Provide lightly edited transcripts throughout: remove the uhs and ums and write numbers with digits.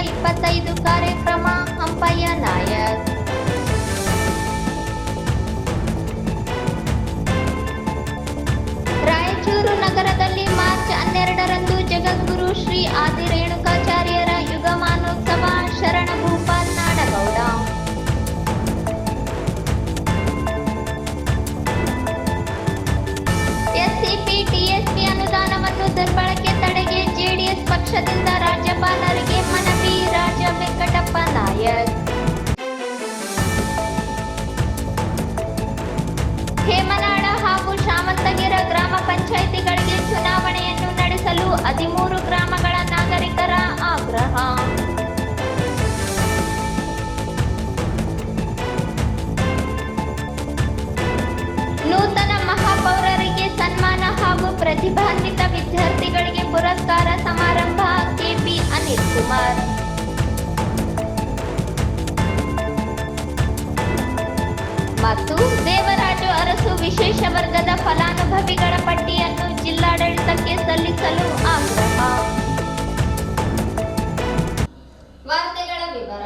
25 ಕಾರ್ಯಕ್ರಮ ಹಂಪಯ್ಯ ನಾಯಕ್. ರಾಯಚೂರು ನಗರದಲ್ಲಿ ಮಾರ್ಚ್ 12ರಂದು ಜಗದ್ಗುರು ಶ್ರೀ ಆದಿ ರೇಣುಕಾಚಾರ್ಯರ Yugamanotsava. ಶರಣಭೂಪಾಲ್ Nadagouda. SCP TSP ಅನುದಾನವನ್ನು ದುರ್ಬಳಕೆ ತಡೆಗೆ ಜೆಡಿಎಸ್ ಪಕ್ಷದಿಂದ ರಾಜ್ಯಪಾಲರಿಗೆ ಮನವಿ. ರಾಜ ವೆಂಕಟಪ್ಪ ನಾಯಕ್. ಹೇಮನಾಳ ಹಾಗೂ ಶಾಮಂತಗಿರ ಗ್ರಾಮ ಪಂಚಾಯಿತಿಗಳಿಗೆ ಚುನಾವಣೆಯನ್ನು ನಡೆಸಲು 13 ಗ್ರಾಮಗಳ ನಾಗರಿಕರ ಆಗ್ರಹ. ನೂತನ ಮಹಾಪೌರರಿಗೆ ಸನ್ಮಾನ ಹಾಗೂ ಪ್ರತಿಭಾನ್ವಿತ ವಿದ್ಯಾರ್ಥಿಗಳಿಗೆ ಪುರಸ್ಕಾರ ಸಮಾರಂಭ. ಕೆಪಿ ಅನಿಲ್ ಕುಮಾರ್. ಮತ್ತು ದೇವರಾಜು ಅರಸು ವಿಶೇಷ ವರ್ಗದ ಫಲಾನುಭವಿಗಳ ಪಟ್ಟಿಯನ್ನು ಜಿಲ್ಲಾಡಳಿತಕ್ಕೆ ಸಲ್ಲಿಸಲು ಆಗ್ರಹ. ವಾರ್ತೆಗಳ ವಿವರ.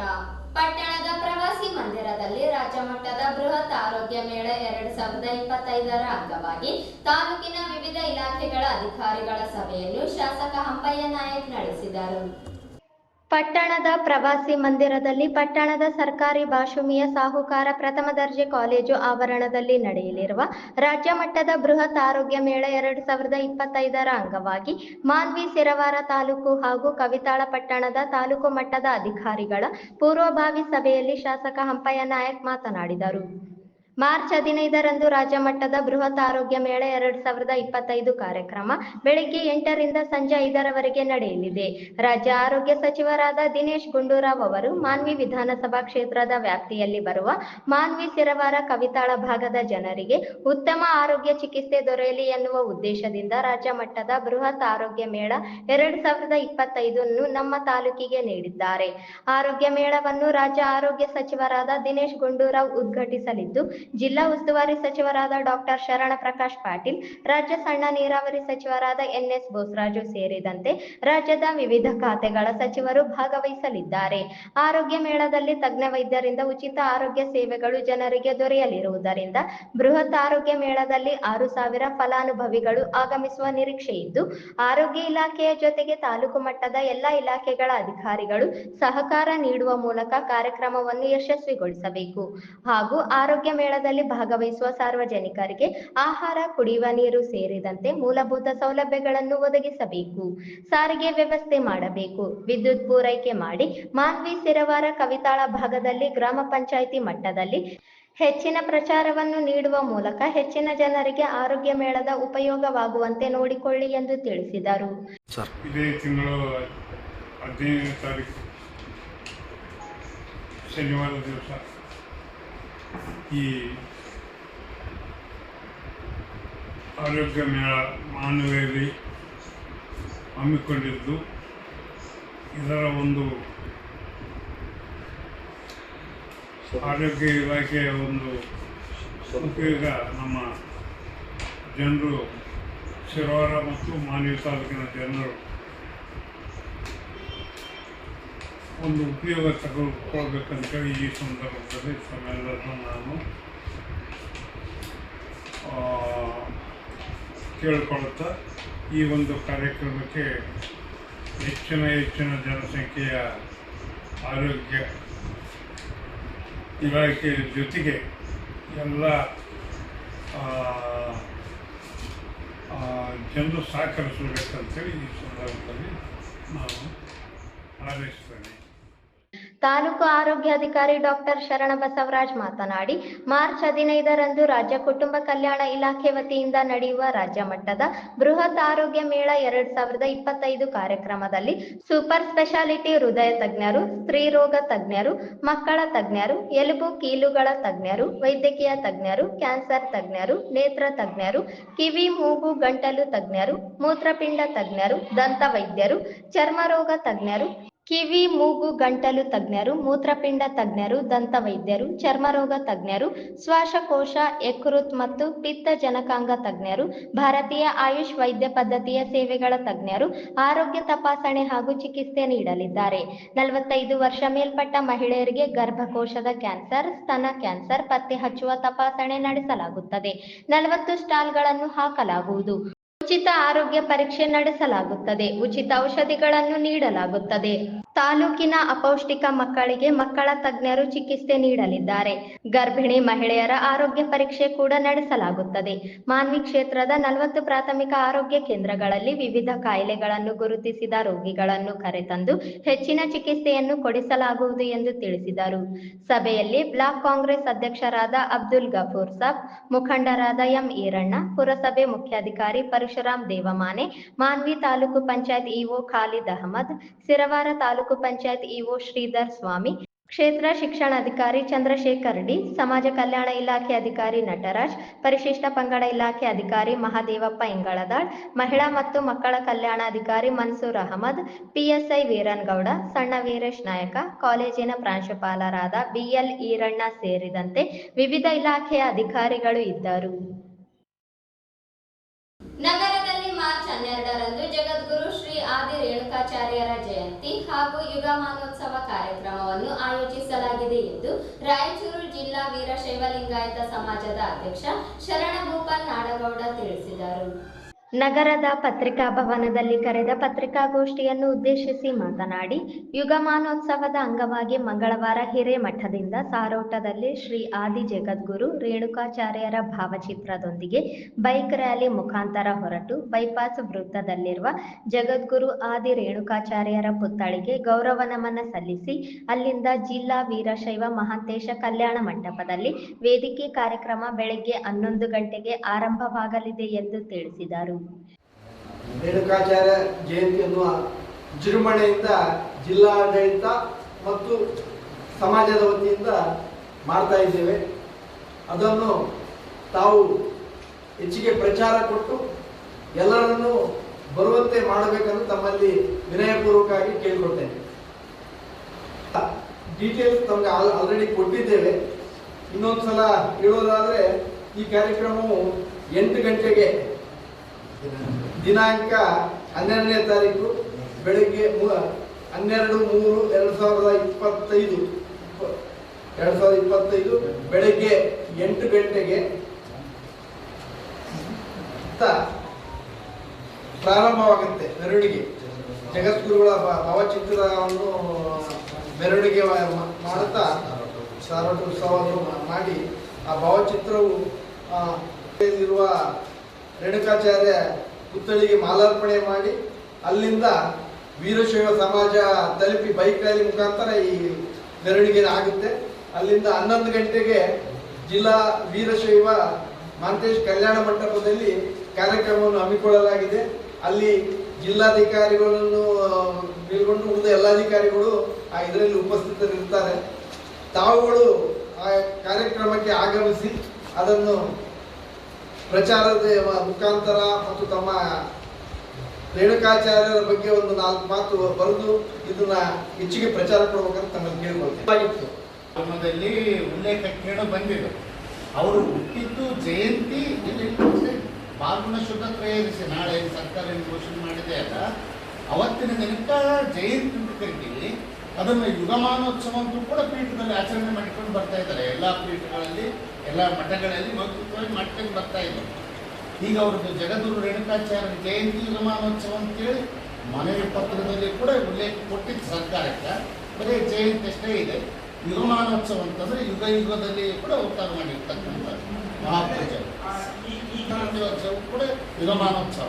ಪಟ್ಟಣದ ಪ್ರವಾಸಿ ಮಂದಿರದಲ್ಲಿ ರಾಜ್ಯ ಮಟ್ಟದ ಬೃಹತ್ ಆರೋಗ್ಯ ಮೇಳ 2025ರ ಅಂಗವಾಗಿ ತಾಲೂಕಿನ ವಿವಿಧ ಇಲಾಖೆಗಳ ಅಧಿಕಾರಿಗಳ ಸಭೆಯನ್ನು ಶಾಸಕ ಹಂಪಯ್ಯ ನಾಯಕ್ ನಡೆಸಿದರು. ಪಟ್ಟಣದ ಪ್ರವಾಸಿ ಮಂದಿರದಲ್ಲಿ ಪಟ್ಟಣದ ಸರ್ಕಾರಿ ಭಾಷುಮಿಯ ಸಾಹುಕಾರ ಪ್ರಥಮ ದರ್ಜೆ ಕಾಲೇಜು ಆವರಣದಲ್ಲಿ ನಡೆಯಲಿರುವ ರಾಜ್ಯ ಮಟ್ಟದ ಬೃಹತ್ ಆರೋಗ್ಯ ಮೇಳ 2025ರ ಅಂಗವಾಗಿ ಮಾನ್ವಿ ಸಿರವಾರ ತಾಲೂಕು ಹಾಗೂ ಕವಿತಾಳ ಪಟ್ಟಣದ ತಾಲೂಕು ಮಟ್ಟದ ಅಧಿಕಾರಿಗಳ ಪೂರ್ವಭಾವಿ ಸಭೆಯಲ್ಲಿ ಶಾಸಕ ಹಂಪಯ್ಯ ನಾಯಕ್ ಮಾತನಾಡಿದರು. ಮಾರ್ಚ್ 15ರಂದು ರಾಜ್ಯ ಮಟ್ಟದ ಬೃಹತ್ ಆರೋಗ್ಯ ಮೇಳ 2025 ಕಾರ್ಯಕ್ರಮ ಬೆಳಗ್ಗೆ 8ರಿಂದ ಸಂಜೆ 5ರವರೆಗೆ ನಡೆಯಲಿದೆ. ರಾಜ್ಯ ಆರೋಗ್ಯ ಸಚಿವರಾದ ದಿನೇಶ್ ಗುಂಡೂರಾವ್ ಅವರು ಮಾನ್ವಿ ವಿಧಾನಸಭಾ ಕ್ಷೇತ್ರದ ವ್ಯಾಪ್ತಿಯಲ್ಲಿ ಬರುವ ಮಾನ್ವಿ ಸಿರವಾರ ಕವಿತಾಳ ಭಾಗದ ಜನರಿಗೆ ಉತ್ತಮ ಆರೋಗ್ಯ ಚಿಕಿತ್ಸೆ ದೊರೆಯಲಿ ಎನ್ನುವ ಉದ್ದೇಶದಿಂದ ರಾಜ್ಯ ಮಟ್ಟದ ಬೃಹತ್ ಆರೋಗ್ಯ ಮೇಳ 2025 ನಮ್ಮ ತಾಲೂಕಿಗೆ ನೀಡಿದ್ದಾರೆ. ಆರೋಗ್ಯ ಮೇಳವನ್ನು ರಾಜ್ಯ ಆರೋಗ್ಯ ಸಚಿವರಾದ ದಿನೇಶ್ ಗುಂಡೂರಾವ್ ಉದ್ಘಾಟಿಸಲಿದ್ದು, ಜಿಲ್ಲಾ ಉಸ್ತುವಾರಿ ಸಚಿವರಾದ ಡಾಕ್ಟರ್ ಶರಣ ಪ್ರಕಾಶ್ ಪಾಟೀಲ್, ರಾಜ್ಯ ಸಣ್ಣ ನೀರಾವರಿ ಸಚಿವರಾದ ಎನ್ಎಸ್ ಬೋಸರಾಜು ಸೇರಿದಂತೆ ರಾಜ್ಯದ ವಿವಿಧ ಖಾತೆಗಳ ಸಚಿವರು ಭಾಗವಹಿಸಲಿದ್ದಾರೆ. ಆರೋಗ್ಯ ಮೇಳದಲ್ಲಿ ತಜ್ಞ ವೈದ್ಯರಿಂದ ಉಚಿತ ಆರೋಗ್ಯ ಸೇವೆಗಳು ಜನರಿಗೆ ದೊರೆಯಲಿರುವುದರಿಂದ ಬೃಹತ್ ಆರೋಗ್ಯ ಮೇಳದಲ್ಲಿ 6,000 ಫಲಾನುಭವಿಗಳು ಆಗಮಿಸುವ ನಿರೀಕ್ಷೆ ಇದ್ದು, ಆರೋಗ್ಯ ಇಲಾಖೆಯ ಜೊತೆಗೆ ತಾಲೂಕು ಮಟ್ಟದ ಎಲ್ಲ ಇಲಾಖೆಗಳ ಅಧಿಕಾರಿಗಳು ಸಹಕಾರ ನೀಡುವ ಮೂಲಕ ಕಾರ್ಯಕ್ರಮವನ್ನು ಯಶಸ್ವಿಗೊಳಿಸಬೇಕು ಹಾಗೂ ಆರೋಗ್ಯ ಮೇಳದಲ್ಲಿ ಭಾಗವಹಿಸುವ ಸಾರ್ವಜನಿಕರಿಗೆ ಆಹಾರ, ಕುಡಿಯುವ ನೀರು ಸೇರಿದಂತೆ ಮೂಲಭೂತ ಸೌಲಭ್ಯಗಳನ್ನು ಒದಗಿಸಬೇಕು. ಸಾರಿಗೆ ವ್ಯವಸ್ಥೆ ಮಾಡಬೇಕು. ವಿದ್ಯುತ್ ಪೂರೈಕೆ ಮಾಡಿ ಮಾನ್ವಿ ಸಿರವಾರ ಕವಿತಾಳ ಭಾಗದಲ್ಲಿ ಗ್ರಾಮ ಪಂಚಾಯಿತಿ ಮಟ್ಟದಲ್ಲಿ ಹೆಚ್ಚಿನ ಪ್ರಚಾರವನ್ನು ನೀಡುವ ಮೂಲಕ ಹೆಚ್ಚಿನ ಜನರಿಗೆ ಆರೋಗ್ಯ ಮೇಳದ ಉಪಯೋಗವಾಗುವಂತೆ ನೋಡಿಕೊಳ್ಳಿ ಎಂದು ತಿಳಿಸಿದರು. ಇದೇ ತಿಂಗಳು 15ನೇ ತಾರೀಕು ಶನಿವಾರ ದಿವಸ ಈ ಆರೋಗ್ಯ ಮೇಳ ಮಾನ್ವಿಯಲ್ಲಿ ಹಮ್ಮಿಕೊಂಡಿದ್ದು, ಇದರ ಒಂದು ಆರೋಗ್ಯ ಇಲಾಖೆಯ ಒಂದು ಉಪಯೋಗ ನಮ್ಮ ಜನರು ಶಿರವಾರ ಮತ್ತು ಮಾನ್ವಿ ತಾಲೂಕಿನ ಜನರು ಒಂದು ಉಪಯೋಗ ತಗೊಳ್ಬೇಕಂತೇಳಿ ಈ ಸಂದರ್ಭದಲ್ಲಿ ತಮ್ಮೆಲ್ಲರನ್ನು ನಾನು ಕೇಳಿಕೊಳ್ಳುತ್ತಾ ಈ ಒಂದು ಕಾರ್ಯಕ್ರಮಕ್ಕೆ ಹೆಚ್ಚಿನ ಜನಸಂಖ್ಯೆಯ ಆರೋಗ್ಯ ಇಲಾಖೆಯ ಜೊತೆಗೆ ಎಲ್ಲ ಜನರು ಸಹಕರಿಸಬೇಕಂತೇಳಿ ಈ ಸಂದರ್ಭದಲ್ಲಿ ನಾನು ಆದೇಶಿಸ್ತೇನೆ. ತಾಲೂಕು ಆರೋಗ್ಯಾಧಿಕಾರಿ ಡಾಕ್ಟರ್ ಶರಣ ಬಸವರಾಜ್ ಮಾತನಾಡಿ, ಮಾರ್ಚ್ 15ರಂದು ರಾಜ್ಯ ಕುಟುಂಬ ಕಲ್ಯಾಣ ಇಲಾಖೆ ವತಿಯಿಂದ ನಡೆಯುವ ರಾಜ್ಯ ಮಟ್ಟದ ಬೃಹತ್ ಆರೋಗ್ಯ ಮೇಳ 2025 ಕಾರ್ಯಕ್ರಮದಲ್ಲಿ ಸೂಪರ್ ಸ್ಪೆಷಾಲಿಟಿ ಹೃದಯ ತಜ್ಞರು, ಸ್ತ್ರೀ ರೋಗ ತಜ್ಞರು, ಮಕ್ಕಳ ತಜ್ಞರು, ಎಲುಬು ಕೀಲುಗಳ ತಜ್ಞರು, ವೈದ್ಯಕೀಯ ತಜ್ಞರು, ಕ್ಯಾನ್ಸರ್ ತಜ್ಞರು, ನೇತ್ರ ತಜ್ಞರು, ಕಿವಿ ಮೂಗು ಗಂಟಲು ತಜ್ಞರು, ಮೂತ್ರಪಿಂಡ ತಜ್ಞರು, ದಂತ ವೈದ್ಯರು, ಚರ್ಮ ರೋಗ ತಜ್ಞರು, ಕಿವಿ ಮೂಗು ಗಂಟಲು ತಜ್ಞರು, ಮೂತ್ರಪಿಂಡ ತಜ್ಞರು, ದಂತವೈದ್ಯರು, ಚರ್ಮರೋಗ ತಜ್ಞರು, ಶ್ವಾಸಕೋಶ, ಯಕೃತ್ ಮತ್ತು ಪಿತ್ತ ಜನಕಾಂಗ ತಜ್ಞರು, ಭಾರತೀಯ ಆಯುಷ್ ವೈದ್ಯ ಪದ್ಧತಿಯ ಸೇವೆಗಳ ತಜ್ಞರು ಆರೋಗ್ಯ ತಪಾಸಣೆ ಹಾಗೂ ಚಿಕಿತ್ಸೆ ನೀಡಲಿದ್ದಾರೆ. 45 ವರ್ಷ ಮೇಲ್ಪಟ್ಟ ಮಹಿಳೆಯರಿಗೆ ಗರ್ಭಕೋಶದ ಕ್ಯಾನ್ಸರ್, ಸ್ತನ ಕ್ಯಾನ್ಸರ್ ಪತ್ತೆ ಹಚ್ಚುವ ತಪಾಸಣೆ ನಡೆಸಲಾಗುತ್ತದೆ. 40 ಸ್ಟಾಲ್ಗಳನ್ನು ಹಾಕಲಾಗುವುದು. ಉಚಿತ ಆರೋಗ್ಯ ಪರೀಕ್ಷೆ ನಡೆಸಲಾಗುತ್ತದೆ. ಉಚಿತ ಔಷಧಿಗಳನ್ನು ನೀಡಲಾಗುತ್ತದೆ. ತಾಲೂಕಿನ ಅಪೌಷ್ಟಿಕ ಮಕ್ಕಳಿಗೆ ಮಕ್ಕಳ ತಜ್ಞರು ಚಿಕಿತ್ಸೆ ನೀಡಲಿದ್ದಾರೆ. ಗರ್ಭಿಣಿ ಮಹಿಳೆಯರ ಆರೋಗ್ಯ ಪರೀಕ್ಷೆ ಕೂಡ ನಡೆಸಲಾಗುತ್ತದೆ. ಮಾನ್ವಿ ಕ್ಷೇತ್ರದ 40 ಪ್ರಾಥಮಿಕ ಆರೋಗ್ಯ ಕೇಂದ್ರಗಳಲ್ಲಿ ವಿವಿಧ ಕಾಯಿಲೆಗಳನ್ನು ಗುರುತಿಸಿದ ರೋಗಿಗಳನ್ನು ಕರೆತಂದು ಹೆಚ್ಚಿನ ಚಿಕಿತ್ಸೆಯನ್ನು ಕೊಡಿಸಲಾಗುವುದು ಎಂದು ತಿಳಿಸಿದರು. ಸಭೆಯಲ್ಲಿ ಬ್ಲಾಕ್ ಕಾಂಗ್ರೆಸ್ ಅಧ್ಯಕ್ಷರಾದ ಅಬ್ದುಲ್ ಗಫೂರ್ ಸಾಬ್, ಮುಖಂಡರಾದ ಎಂ ಈರಣ್ಣ, ಪುರಸಭೆ ಮುಖ್ಯಾಧಿಕಾರಿ ಪರಶುರಾಮ್ ದೇವಮಾನೆ, ಮಾನ್ವಿ ತಾಲೂಕು ಪಂಚಾಯತ್ ಇಒ ಖಾಲಿದ್ ಅಹಮದ್, ಸಿರವಾರ ತಾಲೂಕು ಪಂಚಾಯತ್ ಇಒ ಶ್ರೀಧರ್ ಸ್ವಾಮಿ, ಕ್ಷೇತ್ರ ಶಿಕ್ಷಣಾಧಿಕಾರಿ ಚಂದ್ರಶೇಖರ್ ಡಿ, ಸಮಾಜ ಕಲ್ಯಾಣ ಇಲಾಖೆ ಅಧಿಕಾರಿ ನಟರಾಜ್, ಪರಿಶಿಷ್ಟ ಪಂಗಡ ಇಲಾಖೆ ಅಧಿಕಾರಿ ಮಹಾದೇವಪ್ಪ ಇಂಗಳದಾಳ್, ಮಹಿಳಾ ಮತ್ತು ಮಕ್ಕಳ ಕಲ್ಯಾಣಾಧಿಕಾರಿ ಮನ್ಸೂರ್ ಅಹಮದ್, ಪಿಎಸ್ಐ ವೀರನ್ಗೌಡ, ಸಣ್ಣ ವೀರೇಶ್ ನಾಯಕ, ಕಾಲೇಜಿನ ಪ್ರಾಂಶುಪಾಲರಾದ ಬಿಎಲ್ ಈರಣ್ಣ ಸೇರಿದಂತೆ ವಿವಿಧ ಇಲಾಖೆಯ ಅಧಿಕಾರಿಗಳು ಇದ್ದರು. ನಗರದಲ್ಲಿ ಮಾರ್ಚ್ 12ರಂದು ಜಗದ್ಗುರು ಶ್ರೀ ಆದಿ ರೇಣುಕಾಚಾರ್ಯರ ಜಯಂತಿ ಹಾಗೂ ಯುಗಮಾನೋತ್ಸವ ಕಾರ್ಯಕ್ರಮವನ್ನು ಆಯೋಜಿಸಲಾಗಿದೆ ಎಂದು ರಾಯಚೂರು ಜಿಲ್ಲಾ ವೀರಶೈವ ಲಿಂಗಾಯತ ಸಮಾಜದ ಅಧ್ಯಕ್ಷ ಶರಣಭೂಪಾಲ್ ನಾಡಗೌಡ ತಿಳಿಸಿದರು. ನಗರದ ಪತ್ರಿಕಾ ಭವನದಲ್ಲಿ ಕರೆದ ಪತ್ರಿಕಾಗೋಷ್ಠಿಯನ್ನು ಉದ್ದೇಶಿಸಿ ಮಾತನಾಡಿ, ಯುಗಮಾನೋತ್ಸವದ ಅಂಗವಾಗಿ ಮಂಗಳವಾರ ಹಿರೇಮಠದಿಂದ ಸಾರೋಟದಲ್ಲಿ ಶ್ರೀ ಆದಿ ಜಗದ್ಗುರು ರೇಣುಕಾಚಾರ್ಯರ ಭಾವಚಿತ್ರದೊಂದಿಗೆ ಬೈಕ್ ರ್ಯಾಲಿ ಮುಖಾಂತರ ಹೊರಟು ಬೈಪಾಸ್ ವೃತ್ತದಲ್ಲಿರುವ ಜಗದ್ಗುರು ಆದಿ ರೇಣುಕಾಚಾರ್ಯರ ಪುತ್ಥಳಿಗೆ ಗೌರವ ನಮನ ಸಲ್ಲಿಸಿ ಅಲ್ಲಿಂದ ಜಿಲ್ಲಾ ವೀರಶೈವ ಮಹಾಂತೇಶ ಕಲ್ಯಾಣ ಮಂಟಪದಲ್ಲಿ ವೇದಿಕೆ ಕಾರ್ಯಕ್ರಮ ಬೆಳಗ್ಗೆ 11 ಗಂಟೆಗೆ ಆರಂಭವಾಗಲಿದೆ ಎಂದು ತಿಳಿಸಿದರು. ರೇಣುಕಾಚಾರ್ಯ ಜಯಂತಿಯನ್ನು ವಿಜೃಂಭಣೆಯಿಂದ ಜಿಲ್ಲಾಡಳಿತ ಮತ್ತು ಸಮಾಜದ ವತಿಯಿಂದ ಮಾಡ್ತಾ ಇದ್ದೇವೆ. ಅದನ್ನು ತಾವು ಹೆಚ್ಚಿಗೆ ಪ್ರಚಾರ ಕೊಟ್ಟು ಎಲ್ಲರನ್ನೂ ಬರುವಂತೆ ಮಾಡಬೇಕೆಂದು ತಮ್ಮಲ್ಲಿ ವಿನಯಪೂರ್ವಕವಾಗಿ ಕೇಳಿಕೊಳ್ತೇನೆ. ಡೀಟೇಲ್ಸ್ ತಮಗೆ ಆಲ್ರೆಡಿ ಕೊಟ್ಟಿದ್ದೇವೆ. ಇನ್ನೊಂದ್ಸಲ ಹೇಳೋದಾದ್ರೆ ಈ ಕಾರ್ಯಕ್ರಮವು 8 ಗಂಟೆಗೆ ದಿನಾಂಕ 12ನೇ ತಾರೀಕು ಬೆಳಗ್ಗೆ 12/2/2025 ಬೆಳಗ್ಗೆ 8 ಗಂಟೆಗೆ ಪ್ರಾರಂಭವಾಗುತ್ತೆ. ಮೆರವಣಿಗೆ ಜಗದ್ಗುರುಗಳ ಭಾವಚಿತ್ರವನ್ನು ಮೆರವಣಿಗೆ ಮಾಡುತ್ತಾ ಸಾರೋಟ ಉತ್ಸವವನ್ನು ಮಾಡಿ ಆ ಭಾವಚಿತ್ರವು ಇರುವ ರೇಣುಕಾಚಾರ್ಯ ಪುತ್ಥಳಿಗೆ ಮಾಲಾರ್ಪಣೆ ಮಾಡಿ ಅಲ್ಲಿಂದ ವೀರಶೈವ ಸಮಾಜ ತಲುಪಿ ಬೈಕ್ ರ್ಯಾಲಿ ಮುಖಾಂತರ ಈ ಮೆರವಣಿಗೆ ಆಗುತ್ತೆ. ಅಲ್ಲಿಂದ 11 ಗಂಟೆಗೆ ಜಿಲ್ಲಾ ವೀರಶೈವ ಮಹಾಂತೇಶ ಕಲ್ಯಾಣ ಮಂಟಪದಲ್ಲಿ ಕಾರ್ಯಕ್ರಮವನ್ನು ಹಮ್ಮಿಕೊಳ್ಳಲಾಗಿದೆ. ಅಲ್ಲಿ ಜಿಲ್ಲಾಧಿಕಾರಿಗಳನ್ನು ಮೇಲ್ಗೊಂಡು ಉಳಿದ ಎಲ್ಲ ಅಧಿಕಾರಿಗಳು ಇದರಲ್ಲಿ ಉಪಸ್ಥಿತರಿರ್ತಾರೆ. ತಾವುಗಳು ಆ ಕಾರ್ಯಕ್ರಮಕ್ಕೆ ಆಗಮಿಸಿ ಅದನ್ನು ಪ್ರಚಾರದ ಮುಖಾಂತರ ಮತ್ತು ತಮ್ಮ ರೇಣುಕಾಚಾರ್ಯರ ಬಗ್ಗೆ ಒಂದು 4 ಮಾತು ಬರೆದು ಇದನ್ನ ಹೆಚ್ಚಿಗೆ ಪ್ರಚಾರ ಕೊಡಬೇಕಂತ ತಮ್ಮಲ್ಲಿ ಕೇಳಿಕೊಳ್ತೇನೆ. ಧರ್ಮದಲ್ಲಿ ಉಲ್ಲೇಖ ಕೇಳ ಬಂದಿದೆ. ಅವರು ಹುಟ್ಟಿದ್ದು ಜಯಂತಿ ಫಾಲ್ಗುಣ ಶುದ್ಧ ತ್ರಯೋದಶಿ, ನಾಳೆ ಸರ್ಕಾರ ಘೋಷಣೆ ಮಾಡಿದೆ ಅಲ್ಲ, ಅವತ್ತಿನ ದಿನಕ್ಕ ಜಯಂತಿ ಅಂತ ಕರಿತೀವಿ. ಅದನ್ನು ಯುಗಮಾನೋತ್ಸವ ಅಂತೂ ಕೂಡ ಪೀಠದಲ್ಲಿ ಆಚರಣೆ ಮಾಡಿಕೊಂಡು ಬರ್ತಾ ಇದ್ದಾರೆ. ಎಲ್ಲ ಪೀಠಗಳಲ್ಲಿ, ಎಲ್ಲ ಮಠಗಳಲ್ಲಿ ಮಾಡ್ಕೊಂಡು ಬರ್ತಾ ಇದ್ದಾರೆ. ಈಗ ಅವ್ರದ್ದು ಜಗದ್ಗುರು ರೇಣುಕಾಚಾರ್ಯ ಜಯಂತಿ ಯುಗಮಾನೋತ್ಸವ ಅಂತೇಳಿ ಮನವಿ ಪತ್ರದಲ್ಲಿ ಕೂಡ ಉಲ್ಲೇಖ ಕೊಟ್ಟಿದ್ದು ಸರ್ಕಾರಕ್ಕೆ. ಬರೀ ಜಯಂತಿ ಅಷ್ಟೇ ಇದೆ. ಯುಗಮಾನೋತ್ಸವ ಅಂತಂದ್ರೆ ಯುಗ ಯುಗದಲ್ಲಿ ಕೂಡ ಅವತಾರ ಮಾಡಿರ್ತಕ್ಕಂಥ ಮಹಾಪೂಜ ಕೂಡ ಯುಗಮಾನೋತ್ಸವ.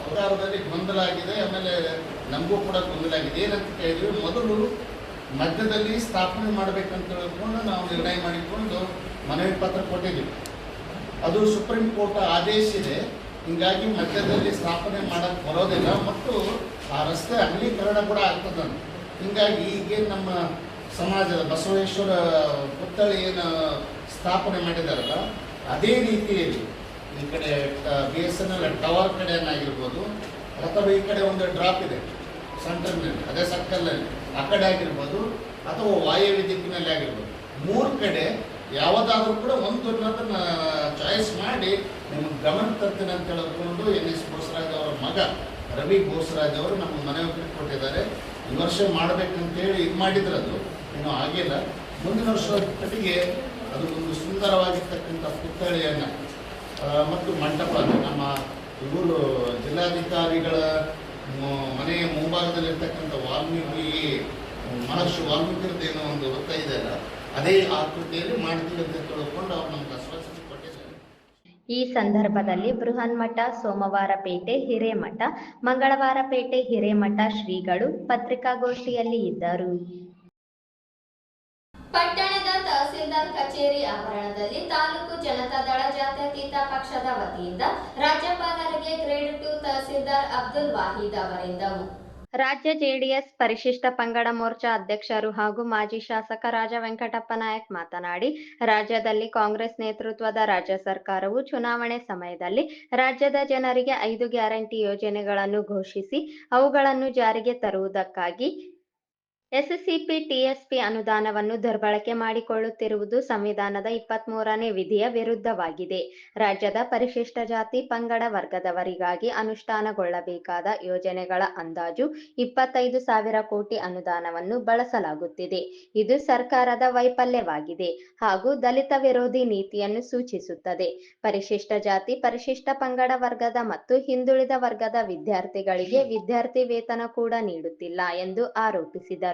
ಅವತಾರದಲ್ಲಿ ಗೊಂದಲ ಆಗಿದೆ. ಆಮೇಲೆ ನಮಗೂ ಕೂಡ ಗೊಂದಲ ಆಗಿದೆ. ಏನಂತ ಕೇಳಿದ್ವಿ, ಮೊದಲು ಮಧ್ಯದಲ್ಲಿ ಸ್ಥಾಪನೆ ಮಾಡಬೇಕಂತ ಹೇಳ್ಕೊಂಡು ನಾವು ನಿರ್ಣಯ ಮಾಡಿಕೊಂಡು ಮನವಿ ಪತ್ರ ಕೊಟ್ಟಿದ್ದೀವಿ. ಅದು ಸುಪ್ರೀಂ ಕೋರ್ಟ್ ಆದೇಶ ಇದೆ. ಹೀಗಾಗಿ ಮಧ್ಯದಲ್ಲಿ ಸ್ಥಾಪನೆ ಮಾಡಕ್ಕೆ ಬರೋದಿಲ್ಲ ಮತ್ತು ಆ ರಸ್ತೆ ಅಗಲೀಕರಣ ಕೂಡ ಆಗ್ತದಂತ. ಹೀಗಾಗಿ ಈಗೇನು ನಮ್ಮ ಸಮಾಜದ ಬಸವೇಶ್ವರ ಪುತ್ಥಳಿ ಏನು ಸ್ಥಾಪನೆ ಮಾಡಿದಾರಲ್ಲ, ಅದೇ ರೀತಿಯಲ್ಲಿ ಈ ಕಡೆ BSNL ಟವರ್ ಕಡೆಯನ್ನಾಗಿರ್ಬೋದು ಅಥವಾ ಈ ಕಡೆ ಒಂದು ಡ್ರಾಪ್ ಇದೆ ಸೆಂಟರ್ನಲ್ಲಿ, ಅದೇ ಸರ್ಕಲ್ನಲ್ಲಿ ಆ ಕಡೆ ಆಗಿರ್ಬೋದು ಅಥವಾ ವಾಯವ್ಯ ದಿಕ್ಕಿನಲ್ಲಿ ಆಗಿರ್ಬೋದು, 3 ಕಡೆ ಯಾವುದಾದ್ರೂ ಕೂಡ ಒಂದನ್ನ ಚಾಯ್ಸ್ ಮಾಡಿ ನಿಮಗೆ ಗಮನಕ್ಕೆ ತರ್ತೀನಿ ಅಂತ ಹೇಳ್ಕೊಂಡು NS ಬೋಸರಾಜ್ ಅವರ ಮಗ ರವಿ ಬೋಸರಾಜ್ ಅವರು ನಮ್ಮ ಮನವಿ ಕೊಟ್ಟಿದ್ದಾರೆ. ಈ ವರ್ಷ ಮಾಡಬೇಕಂತೇಳಿ ಇದು ಮಾಡಿದ್ರದು ಇನ್ನೂ ಆಗಿಲ್ಲ. ಮುಂದಿನ ವರ್ಷದೊಟ್ಟಿಗೆ ಅದು ಒಂದು ಸುಂದರವಾಗಿರ್ತಕ್ಕಂಥ ಪುತ್ಥಳಿಯನ್ನು ಮತ್ತು ಮಂಟಪ, ನಮ್ಮ ಇವರು ಜಿಲ್ಲಾಧಿಕಾರಿಗಳ ಮನೆಯ ಮುಂಭಾಗದಲ್ಲಿರ್ತಕ್ಕಂಥ ಮಹರ್ಷಿ ವಾಲ್ಮೀಕಿರದ್ದೇನೋ ಒಂದು ವೃತ್ತ ಇದೆಯಲ್ಲ, ಅದೇ ಆಕೃತಿಯಲ್ಲಿ ಮಾಡ್ತೀವಿ ಅಂತ ತಿಳ್ಕೊಂಡು ಅವ್ರು ನಮ್ಗೆ ಆಶ್ವಾಸನೆ ಕೊಟ್ಟಿದ್ದಾರೆ. ಈ ಸಂದರ್ಭದಲ್ಲಿ ಬೃಹನ್ಮಠ, ಸೋಮವಾರಪೇಟೆ ಹಿರೇಮಠ, ಮಂಗಳವಾರಪೇಟೆ ಹಿರೇಮಠ ಶ್ರೀಗಳು ಪತ್ರಿಕಾಗೋಷ್ಠಿಯಲ್ಲಿ ಇದ್ದರು. ಪಟ್ಟಣದ ತಹಸೀಲ್ದಾರ್ ಕಚೇರಿ ಆವರಣದಲ್ಲಿ ತಾಲೂಕು ಜನತಾದಳ ಜಾತ್ಯತೀತ ಪಕ್ಷದ ವತಿಯಿಂದ ರಾಜ್ಯಪಾಲರಿಗೆ ಗ್ರೇಡ್ 2 ತಹಸೀಲ್ದಾರ್ ಅಬ್ದುಲ್ ವಾಹಿದ್ ಅವರಿಂದ ರಾಜ್ಯ ಜೆಡಿಎಸ್ ಪರಿಶಿಷ್ಟ ಪಂಗಡ ಮೋರ್ಚಾ ಅಧ್ಯಕ್ಷರು ಹಾಗೂ ಮಾಜಿ ಶಾಸಕ ರಾಜ ವೆಂಕಟಪ್ಪ ನಾಯಕ್ ಮಾತನಾಡಿ, ರಾಜ್ಯದಲ್ಲಿ ಕಾಂಗ್ರೆಸ್ ನೇತೃತ್ವದ ರಾಜ್ಯ ಸರ್ಕಾರವು ಚುನಾವಣೆ ಸಮಯದಲ್ಲಿ ರಾಜ್ಯದ ಜನರಿಗೆ 5 ಗ್ಯಾರಂಟಿ ಯೋಜನೆಗಳನ್ನು ಘೋಷಿಸಿ ಅವುಗಳನ್ನು ಜಾರಿಗೆ ತರುವುದಕ್ಕಾಗಿ SCP TSP ಅನುದಾನವನ್ನು ದುರ್ಬಳಕೆ ಮಾಡಿಕೊಳ್ಳುತ್ತಿರುವುದು ಸಂವಿಧಾನದ 23ನೇ ವಿಧಿಯ ವಿರುದ್ಧವಾಗಿದೆ. ರಾಜ್ಯದ ಪರಿಶಿಷ್ಟ ಜಾತಿ ಪಂಗಡ ವರ್ಗದವರಿಗಾಗಿ ಅನುಷ್ಠಾನಗೊಳ್ಳಬೇಕಾದ ಯೋಜನೆಗಳ ಅಂದಾಜು 25,000 ಕೋಟಿ ಅನುದಾನವನ್ನು ಬಳಸಲಾಗುತ್ತಿದೆ. ಇದು ಸರ್ಕಾರದ ವೈಫಲ್ಯವಾಗಿದೆ ಹಾಗೂ ದಲಿತ ವಿರೋಧಿ ನೀತಿಯನ್ನು ಸೂಚಿಸುತ್ತದೆ. ಪರಿಶಿಷ್ಟ ಜಾತಿ, ಪರಿಶಿಷ್ಟ ಪಂಗಡ ವರ್ಗದ ಮತ್ತು ಹಿಂದುಳಿದ ವರ್ಗದ ವಿದ್ಯಾರ್ಥಿಗಳಿಗೆ ವಿದ್ಯಾರ್ಥಿ ವೇತನ ಕೂಡ ನೀಡುತ್ತಿಲ್ಲ ಎಂದು ಆರೋಪಿಸಿದರು.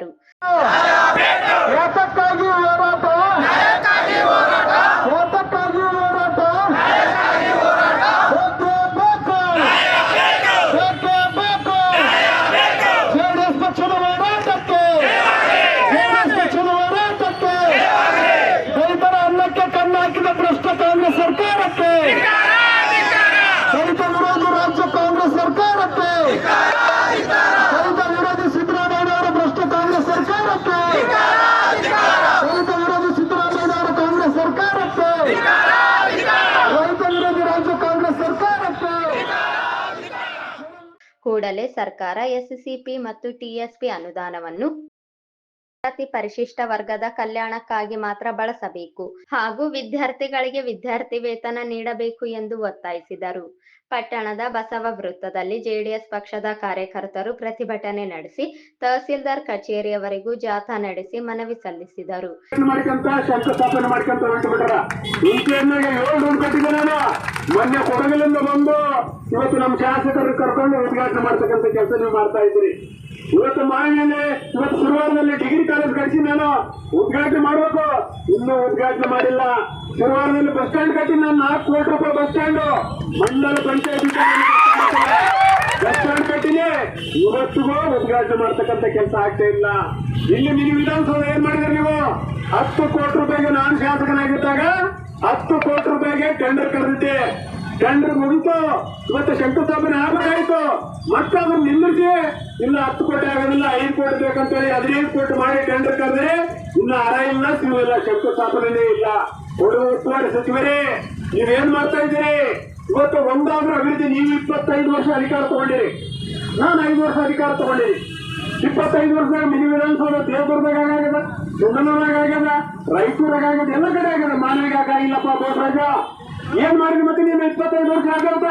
ಏತಕ್ಕಾಗಿ ಹೋರಾಟ, ಏತಕ್ಕಾಗಿ ಹೋರಾಟ, ಜೆಡಿಎಸ್ ಪಕ್ಷದ ಹೋರಾಟಕ್ಕೆ, ರೈತರ ಅನ್ನಕ್ಕೆ ಕಣ್ಣು ಹಾಕಿದ ಭ್ರಷ್ಟ ಕಾಂಗ್ರೆಸ್ ಸರ್ಕಾರಕ್ಕೆ, ದಲಿತ ವಿರೋಧಿ ರಾಜ್ಯ ಕಾಂಗ್ರೆಸ್ ಸರ್ಕಾರಕ್ಕೆ, ದಲಿತ ವಿರೋಧಿ ಸಿದ್ದರಾಮಯ್ಯನವರ ಭ್ರಷ್ಟ ಕಾಂಗ್ರೆಸ್ ಸರ್ಕಾರಕ್ಕೆ, ದಲಿತ ವಿರೋಧಿ ಸಿದ್ದರಾಮಯ್ಯನವರ ಕಾಂಗ್ರೆಸ್ ಸರ್ಕಾರಕ್ಕೆ, ರೈತ ವಿರೋಧಿ ರಾಜ್ಯ ಕಾಂಗ್ರೆಸ್ ಸರ್ಕಾರಕ್ಕೆ ಕೂಡಲೇ ಸರ್ಕಾರ SCP ಮತ್ತು TSP ಅನುದಾನವನ್ನು ಜಾತಿ ಪರಿಶಿಷ್ಟ ವರ್ಗದ ಕಲ್ಯಾಣಕ್ಕಾಗಿ ಮಾತ್ರ ಬಳಸಬೇಕು ಹಾಗೂ ವಿದ್ಯಾರ್ಥಿಗಳಿಗೆ ವಿದ್ಯಾರ್ಥಿ ವೇತನ ನೀಡಬೇಕು ಎಂದು ಒತ್ತಾಯಿಸಿದರು. ಪಟ್ಟಣದ ಬಸವ ವೃತ್ತದಲ್ಲಿ ಜೆಡಿಎಸ್ ಪಕ್ಷದ ಕಾರ್ಯಕರ್ತರು ಪ್ರತಿಭಟನೆ ನಡೆಸಿ ತಹಸೀಲ್ದಾರ್ ಕಚೇರಿಯವರೆಗೂ ಜಾಥಾ ನಡೆಸಿ ಮನವಿ ಸಲ್ಲಿಸಿದರು. ಶಂಕುಸ್ಥಾಪನೆ ಮಾಡ್ಕೊಂತ ಹೊರಟುಬಿಟ್ಟಾರ. ಇಂಚೆನ್ನಾಗ 7 ರೂಮ್ ಕಟ್ಟಿದ್ದೆ ನಾನು. ಮೊನ್ನೆ ಕೊಡಗಲಿಂದ ಬಂದು ಇವತ್ತು ನಮ್ಮ ಶಾಸಕರು ಕರ್ಕೊಂಡು ಉದ್ಘಾಟನೆ ಮಾಡ್ತಕ್ಕಂಥ ಕೆಲಸ ನೀವು ಮಾಡ್ತಾ ಇದ್ದೀರಿ. ಇವತ್ತು ಮಾವಿನಲ್ಲಿ ಇವತ್ತು ಶುರುವಾರದಲ್ಲಿ ಡಿಗ್ರಿ ಕಾಲೇಜ್ ಕಳಿಸಿ ನಾನು ಉದ್ಘಾಟನೆ ಮಾಡಬೇಕು, ಇನ್ನೂ ಉದ್ಘಾಟನೆ ಮಾಡಿಲ್ಲ. ಶುರುವಾರದಲ್ಲಿ ಬಸ್ ಸ್ಟ್ಯಾಂಡ್ ಕಟ್ಟಿ ನಾನು 4 ಕೋಟಿ ರೂಪಾಯಿ ಬಸ್ ಸ್ಟ್ಯಾಂಡ್ ಮಂಡಲ ಪಂಚಾಯತ್ ಬಸ್ ಸ್ಟ್ಯಾಂಡ್ ಕಟ್ಟಿನಿ, ಇವತ್ತಿಗೂ ಉದ್ಘಾಟನೆ ಮಾಡ್ತಕ್ಕಂಥ ಕೆಲಸ ಆಗ್ತಾ ಇಲ್ಲ. ಇಲ್ಲಿ ಮಿನಿ ವಿಧಾನಸೌಧ ಏನ್ ಮಾಡಿದ್ರಿ ನೀವು? 10 ಕೋಟಿ ರೂಪಾಯಿಗೆ ನಾನು ಶಾಸಕನಾಗಿದ್ದಾಗ 10 ಕೋಟಿ ರೂಪಾಯಿಗೆ ಟೆಂಡರ್ ಕರೆದಿದ್ದೆ. ಟೆಂಡರ್ ಮುಗಿತು, ಇವತ್ತು ಶಂಕುಸ್ಥಾಪನೆ ಆಗಬೇಕಾಯ್ತು. ಮತ್ತೆ ಅದನ್ನ ನಿಲ್ಲಿಸಿ ಇಲ್ಲ 10 ಕೋಟಿ ಆಗೋದಿಲ್ಲ 5 ಕೋಟಿ ಬೇಕಂತೇಳಿ 15 ಕೋಟಿ ಮಾಡಿ ಟೆಂಡರ್ ಕರೆದ್ರೆ ಇನ್ನು ಅರ ಇಲ್ಲ ಸಿಗುವುದಿಲ್ಲ, ಶಂಕುಸ್ಥಾಪನೆ ಇಲ್ಲ. ಕೊಡುವ ಉಸ್ತುವಾರಿ ಸಚಿವರೇ ನೀವೇನ್ ಮಾಡ್ತಾ ಇದ್ದೀರಿ? ಇವತ್ತು ಒಂದಾದ್ರೂ ಅಭಿವೃದ್ಧಿ, ನೀವು 25 ವರ್ಷ ಅಧಿಕಾರ ತಗೊಂಡಿರಿ, ನಾನು 5 ವರ್ಷ ಅಧಿಕಾರ ತಗೊಂಡಿರಿ. 25 ವರ್ಷದಾಗ ಮಿನಿ ವಿಧಾನಸೌಧ ದೇವದುರ್ಗದಾಗ ಆಗ್ಯದ, ಚಂದನದಾಗ ಆಗ್ಯದ, ರಾಯಚೂರಾಗ ಆಗ್ಯದ, ಎಲ್ಲ ಕಡೆ ಆಗ್ಯದ. ಮಾನವಿಗೆ ಆಗಿಲ್ಲಪ್ಪ ಬೋಸರಾಜ, ಏನ್ ಮಾಡಿದ್ರಿ ಮತ್ತೆ ನೀನು 25 ವರ್ಷ ಆಗ್ಯದ?